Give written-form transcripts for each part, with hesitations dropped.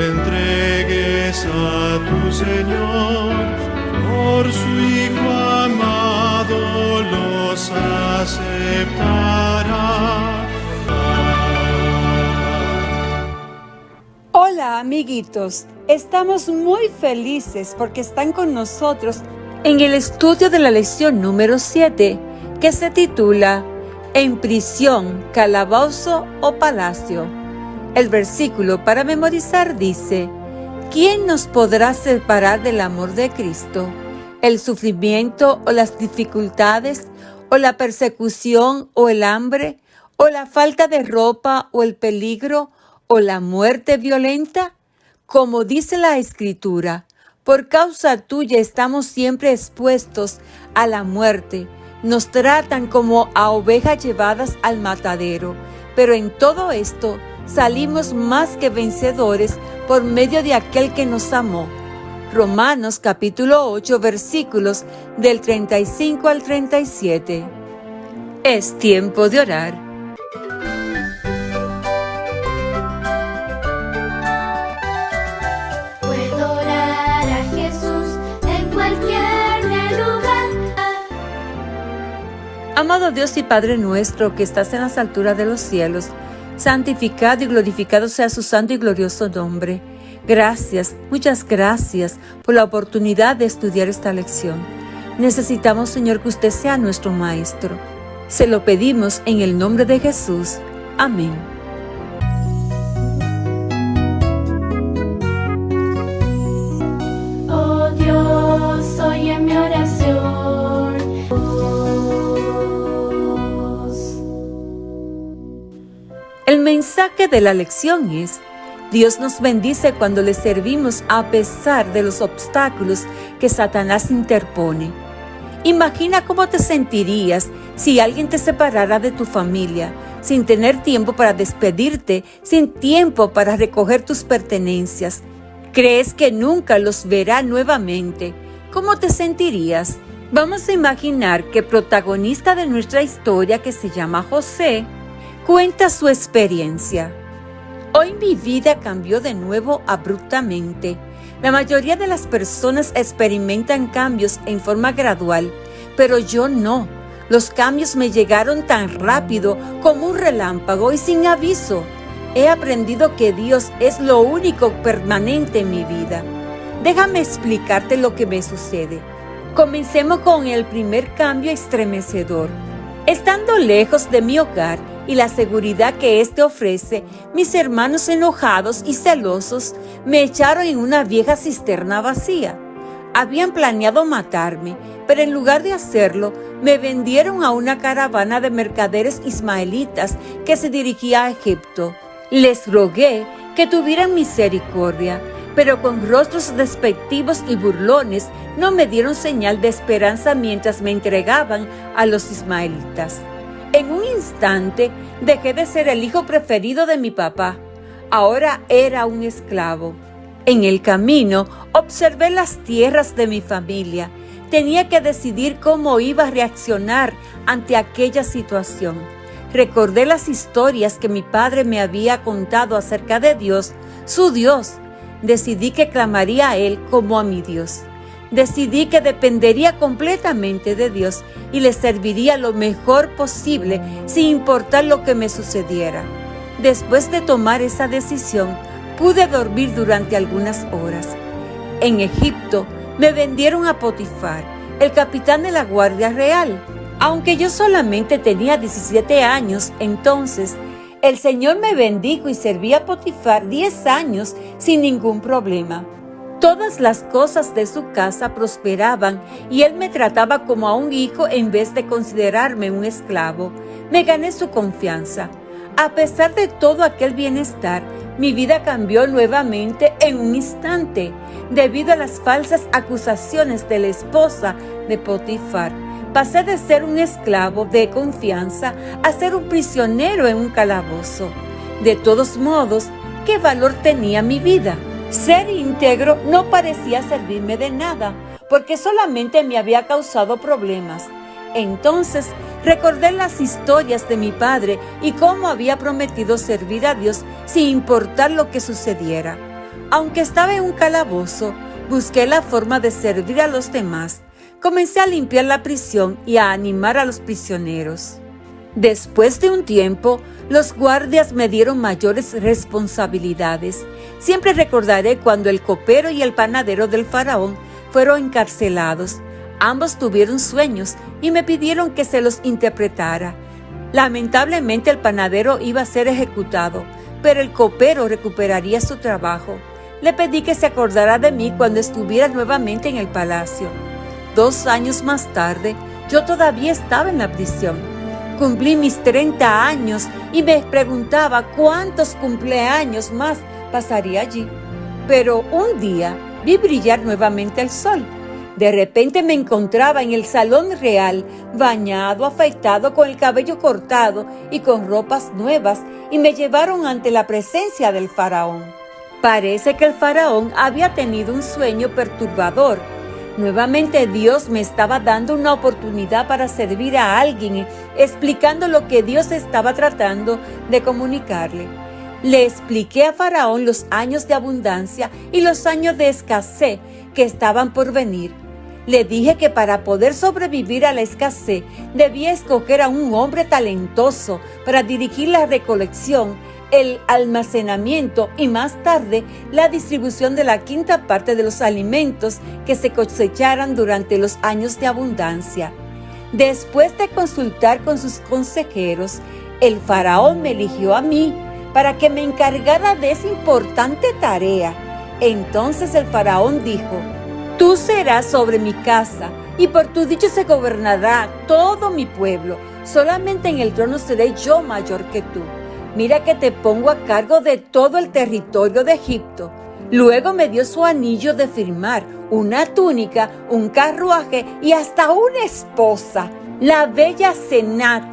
le entregues a tu Señor, por su Hijo amado los aceptará. Hola amiguitos, estamos muy felices porque están con nosotros en el estudio de la lección número 7, que se titula En prisión, calabozo o palacio. El versículo para memorizar dice: ¿Quién nos podrá separar del amor de Cristo? ¿El sufrimiento o las dificultades, o la persecución o el hambre, o la falta de ropa o el peligro, o la muerte violenta? Como dice la Escritura, por causa tuya estamos siempre expuestos a la muerte. Nos tratan como a ovejas llevadas al matadero, pero en todo esto salimos más que vencedores por medio de aquel que nos amó. Romanos capítulo 8, versículos del 35 al 37. Es tiempo de orar. Amado Dios y Padre nuestro que estás en las alturas de los cielos, santificado y glorificado sea su santo y glorioso nombre. Gracias, muchas gracias por la oportunidad de estudiar esta lección. Necesitamos, Señor, que usted sea nuestro Maestro. Se lo pedimos en el nombre de Jesús. Amén. Oh Dios, oye mi oración. El mensaje de la lección es: Dios nos bendice cuando le servimos a pesar de los obstáculos que Satanás interpone. Imagina cómo te sentirías si alguien te separara de tu familia, sin tener tiempo para despedirte, sin tiempo para recoger tus pertenencias. ¿Crees que nunca los verá nuevamente? ¿Cómo te sentirías? Vamos a imaginar que el protagonista de nuestra historia, que se llama José, cuenta su experiencia. Hoy mi vida cambió de nuevo abruptamente. La mayoría de las personas experimentan cambios en forma gradual, pero yo no. Los cambios me llegaron tan rápido como un relámpago y sin aviso. He aprendido que Dios es lo único permanente en mi vida. Déjame explicarte lo que me sucede. Comencemos con el primer cambio estremecedor. Estando lejos de mi hogar y la seguridad que éste ofrece, mis hermanos enojados y celosos me echaron en una vieja cisterna vacía. Habían planeado matarme, pero en lugar de hacerlo, me vendieron a una caravana de mercaderes ismaelitas que se dirigía a Egipto. Les rogué que tuvieran misericordia, pero con rostros despectivos y burlones no me dieron señal de esperanza mientras me entregaban a los ismaelitas. En un instante dejé de ser el hijo preferido de mi papá. Ahora era un esclavo. En el camino observé las tierras de mi familia. Tenía que decidir cómo iba a reaccionar ante aquella situación. Recordé las historias que mi padre me había contado acerca de Dios, su Dios. Decidí que clamaría a Él como a mi Dios. Decidí que dependería completamente de Dios y le serviría lo mejor posible sin importar lo que me sucediera. Después de tomar esa decisión, pude dormir durante algunas horas. En Egipto me vendieron a Potifar, el capitán de la Guardia Real. Aunque yo solamente tenía 17 años entonces, el Señor me bendijo y serví a Potifar 10 años sin ningún problema. Todas las cosas de su casa prosperaban y él me trataba como a un hijo en vez de considerarme un esclavo. Me gané su confianza. A pesar de todo aquel bienestar, mi vida cambió nuevamente en un instante debido a las falsas acusaciones de la esposa de Potifar. Pasé de ser un esclavo de confianza a ser un prisionero en un calabozo. De todos modos, ¿qué valor tenía mi vida? Ser íntegro no parecía servirme de nada, porque solamente me había causado problemas. Entonces, recordé las historias de mi padre y cómo había prometido servir a Dios sin importar lo que sucediera. Aunque estaba en un calabozo, busqué la forma de servir a los demás. Comencé a limpiar la prisión y a animar a los prisioneros. Después de un tiempo, los guardias me dieron mayores responsabilidades. Siempre recordaré cuando el copero y el panadero del faraón fueron encarcelados. Ambos tuvieron sueños y me pidieron que se los interpretara. Lamentablemente el panadero iba a ser ejecutado, pero el copero recuperaría su trabajo. Le pedí que se acordara de mí cuando estuviera nuevamente en el palacio. 2 años más tarde, yo todavía estaba en la prisión. Cumplí mis 30 años y me preguntaba cuántos cumpleaños más pasaría allí. Pero un día vi brillar nuevamente el sol. De repente me encontraba en el salón real, bañado, afeitado, con el cabello cortado y con ropas nuevas, y me llevaron ante la presencia del faraón. Parece que el faraón había tenido un sueño perturbador. Nuevamente Dios me estaba dando una oportunidad para servir a alguien, explicando lo que Dios estaba tratando de comunicarle. Le expliqué a Faraón los años de abundancia y los años de escasez que estaban por venir. Le dije que para poder sobrevivir a la escasez debía escoger a un hombre talentoso para dirigir la recolección, el almacenamiento y más tarde la distribución de la 1/5 parte de los alimentos que se cosecharan durante los años de abundancia. Después de consultar con sus consejeros, el faraón me eligió a mí para que me encargara de esa importante tarea. Entonces el faraón dijo: «Tú serás sobre mi casa, y por tu dicho se gobernará todo mi pueblo. Solamente en el trono seré yo mayor que tú. Mira que te pongo a cargo de todo el territorio de Egipto». Luego me dio su anillo de firmar, una túnica, un carruaje y hasta una esposa, la bella Senat.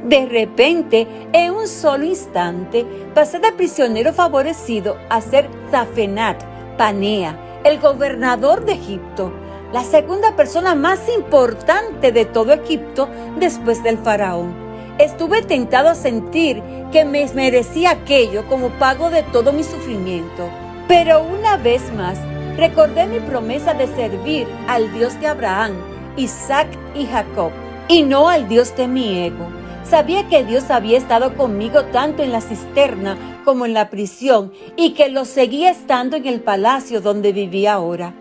De repente, en un solo instante, pasé de prisionero favorecido a ser Zafenat Panea, el gobernador de Egipto, la segunda persona más importante de todo Egipto después del faraón. Estuve tentado a sentir que me merecía aquello como pago de todo mi sufrimiento. Pero una vez más, recordé mi promesa de servir al Dios de Abraham, Isaac y Jacob, y no al Dios de mi ego. Sabía que Dios había estado conmigo tanto en la cisterna como en la prisión y que lo seguía estando en el palacio donde vivía ahora.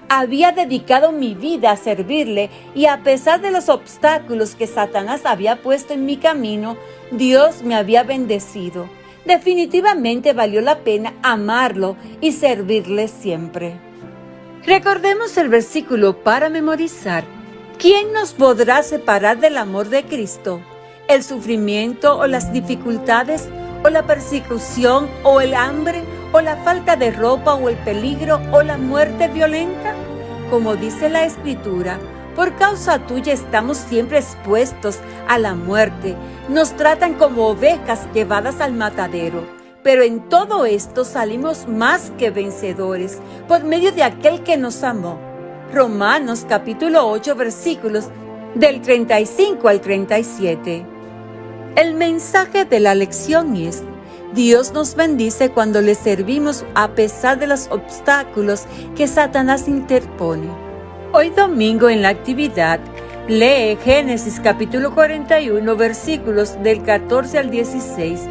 Había dedicado mi vida a servirle y a pesar de los obstáculos que Satanás había puesto en mi camino, Dios me había bendecido. Definitivamente valió la pena amarlo y servirle siempre. Recordemos el versículo para memorizar. ¿Quién nos podrá separar del amor de Cristo? ¿El sufrimiento o las dificultades, o la persecución o el hambre, o la falta de ropa o el peligro o la muerte violenta? Como dice la Escritura, por causa tuya estamos siempre expuestos a la muerte. Nos tratan como ovejas llevadas al matadero. Pero en todo esto salimos más que vencedores por medio de aquel que nos amó. Romanos capítulo 8 versículos del 35 al 37. El mensaje de la lección es: Dios nos bendice cuando le servimos a pesar de los obstáculos que Satanás interpone. Hoy domingo en la actividad, lee Génesis capítulo 41 versículos del 14 al 16,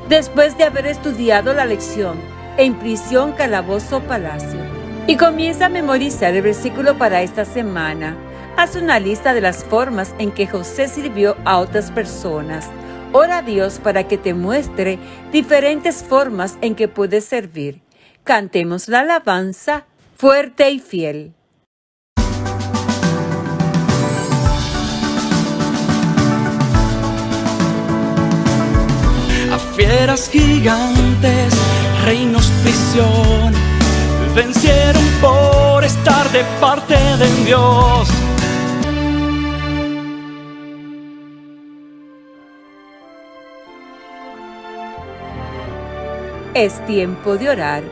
después de haber estudiado la lección en prisión, calabozo, palacio. Y comienza a memorizar el versículo para esta semana. Haz una lista de las formas en que José sirvió a otras personas. Ora a Dios para que te muestre diferentes formas en que puedes servir. Cantemos la alabanza fuerte y fiel. A fieras gigantes, reinos, prisión, vencieron por estar de parte de Dios. Es tiempo de orar.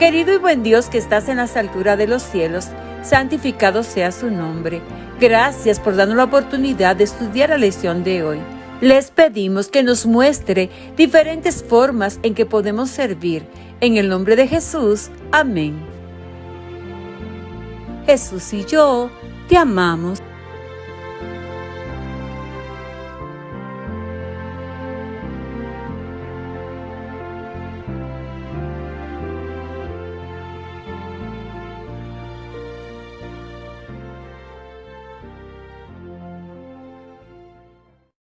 Querido y buen Dios que estás en las alturas de los cielos, santificado sea su nombre. Gracias por darnos la oportunidad de estudiar la lección de hoy. Les pedimos que nos muestre diferentes formas en que podemos servir. En el nombre de Jesús, amén. Jesús y yo te amamos.